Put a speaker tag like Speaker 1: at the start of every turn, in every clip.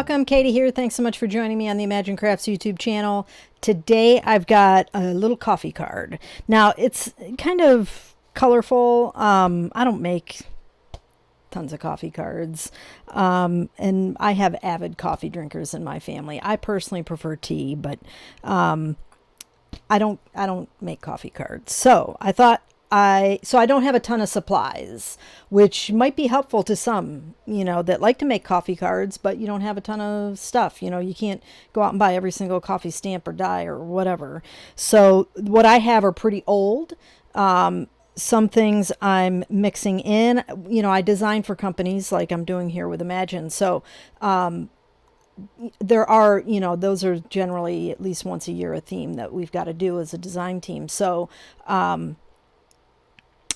Speaker 1: welcome. Katie here. Thanks so much for joining me on the Imagine Crafts YouTube channel. Today I've got a little coffee card. Now it's kind of colorful. I don't make tons of coffee cards. And I have avid coffee drinkers in my family. I personally prefer tea, but I don't make coffee cards. So I thought I don't have a ton of supplies, which might be helpful to some, that like to make coffee cards, but you don't have a ton of stuff. You can't go out and buy every single coffee stamp or die or whatever. So what I have are pretty old. Some things I'm mixing in. I design for companies like I'm doing here with Imagine. So there are, those are generally at least once a year a theme that we've got to do as a design team. So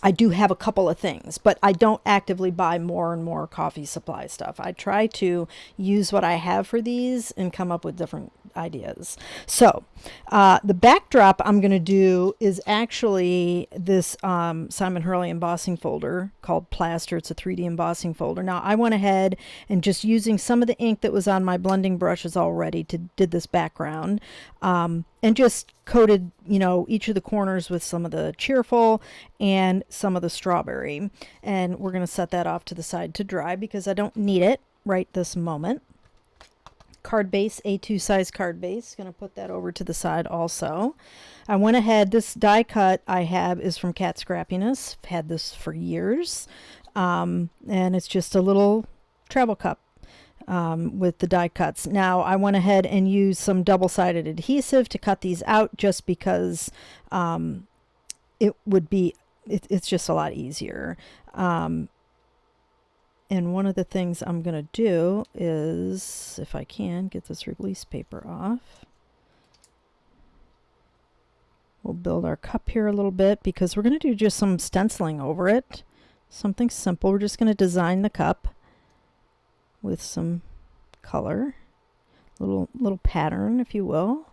Speaker 1: I do have a couple of things, but I don't actively buy more and more coffee supply stuff. I try to use what I have for these and come up with different ideas. So the backdrop I'm going to do is actually this Simon Hurley embossing folder called Plaster. It's a 3D embossing folder. Now I went ahead and just using some of the ink that was on my blending brushes already did this background. And just coated, each of the corners with some of the Cheerful and some of the strawberry. And we're going to set that off to the side to dry because I don't need it right this moment. Card base, A2 size card base. Going to put that over to the side also. I went ahead, this die cut I have is from Cat Scrappiness. I've had this for years. And it's just a little travel cup. With the die cuts. Now I went ahead and used some double-sided adhesive to cut these out just because it's just a lot easier. And one of the things I'm going to do is, if I can, get this release paper off. We'll build our cup here a little bit because we're going to do just some stenciling over it. Something simple. We're just going to design the cup with some color, little pattern, if you will.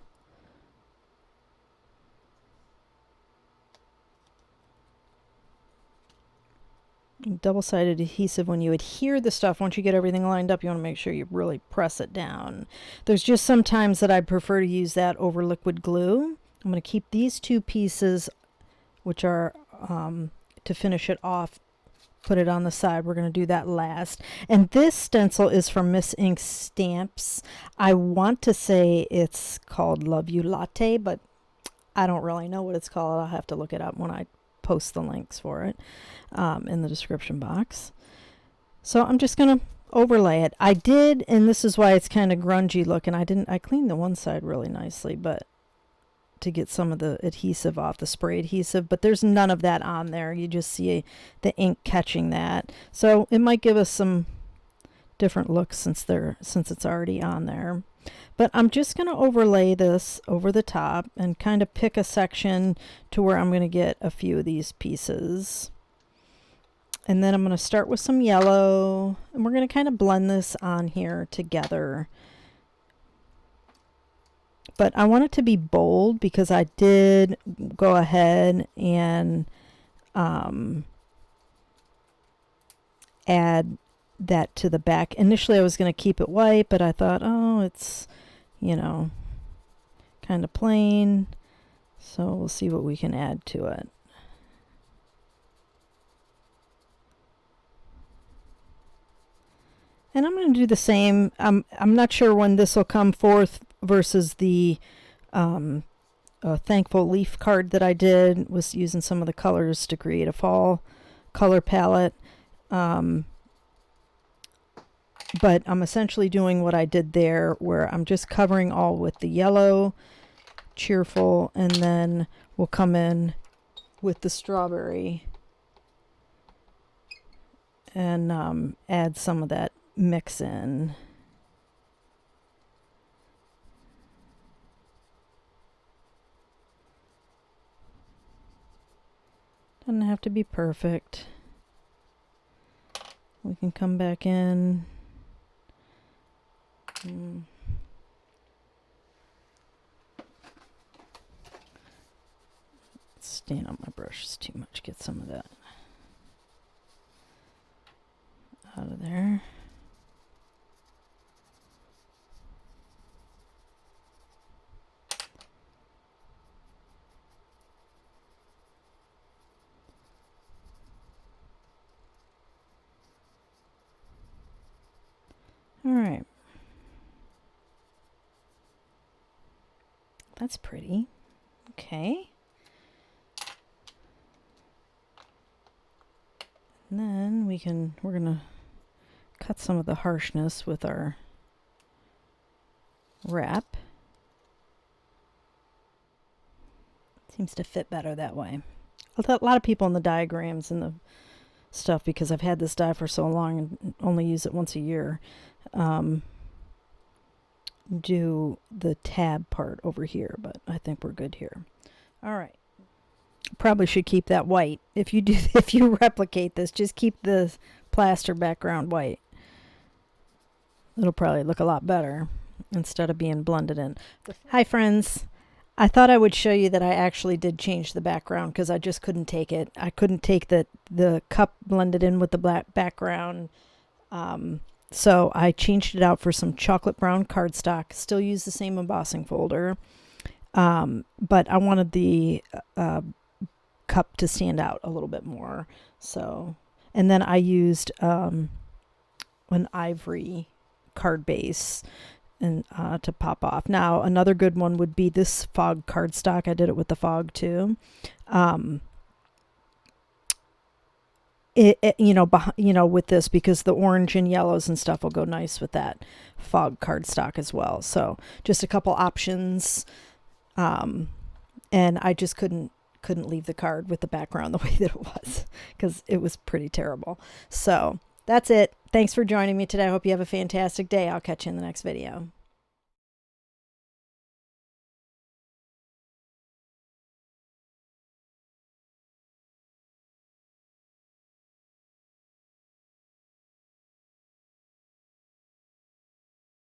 Speaker 1: Double-sided adhesive, when you adhere the stuff, once you get everything lined up, you want to make sure you really press it down. There's just some times that I prefer to use that over liquid glue. I'm going to keep these two pieces, which are to finish it off, put it on the side. We're going to do that last. And this stencil is from Miss Ink Stamps. I want to say it's called Love You Latte, but I don't really know what it's called. I'll have to look it up when I post the links for it in the description box. So I'm just going to overlay it. I did, and this is why it's kind of grungy looking. I cleaned the one side really nicely, but to get some of the adhesive off, the spray adhesive, but there's none of that on there. You just see the ink catching that. So it might give us some different looks since it's already on there. But I'm just going to overlay this over the top and kind of pick a section to where I'm going to get a few of these pieces. And then I'm going to start with some yellow, and we're going to kind of blend this on here together. But I want it to be bold because I did go ahead and add that to the back. Initially I was going to keep it white, but I thought, oh, it's, kind of plain. So we'll see what we can add to it. And I'm going to do the same. I'm not sure when this will come forth versus the Thankful Leaf card that I did. Was using some of the colors to create a fall color palette. But I'm essentially doing what I did there, where I'm just covering all with the yellow, Cheerful, and then we'll come in with the strawberry and add some of that mix in. Doesn't have to be perfect. We can come back in. Stain on my brushes too much. Get some of that out of there. All right. That's pretty. Okay. And then we're going to cut some of the harshness with our wrap. Seems to fit better that way. A lot of people in the diagrams and the stuff, because I've had this die for so long and only use it once a year, do the tab part over here, but I think we're good here. All right. Probably should keep that white. If you replicate this, just keep the plaster background white. It'll probably look a lot better instead of being blended in. Hi friends. I thought I would show you that I actually did change the background because I just couldn't take it. I couldn't take the cup blended in with the black background. So I changed it out for some chocolate brown cardstock. Still use the same embossing folder. But I wanted the cup to stand out a little bit more. So, and then I used an ivory card base and to pop off. Now another good one would be this fog cardstock. I did it with the fog too. With this, because the orange and yellows and stuff will go nice with that fog cardstock as well. So just a couple options. And I just couldn't leave the card with the background the way that it was, because it was pretty terrible. So that's it. Thanks for joining me today. I hope you have a fantastic day. I'll catch you in the next video.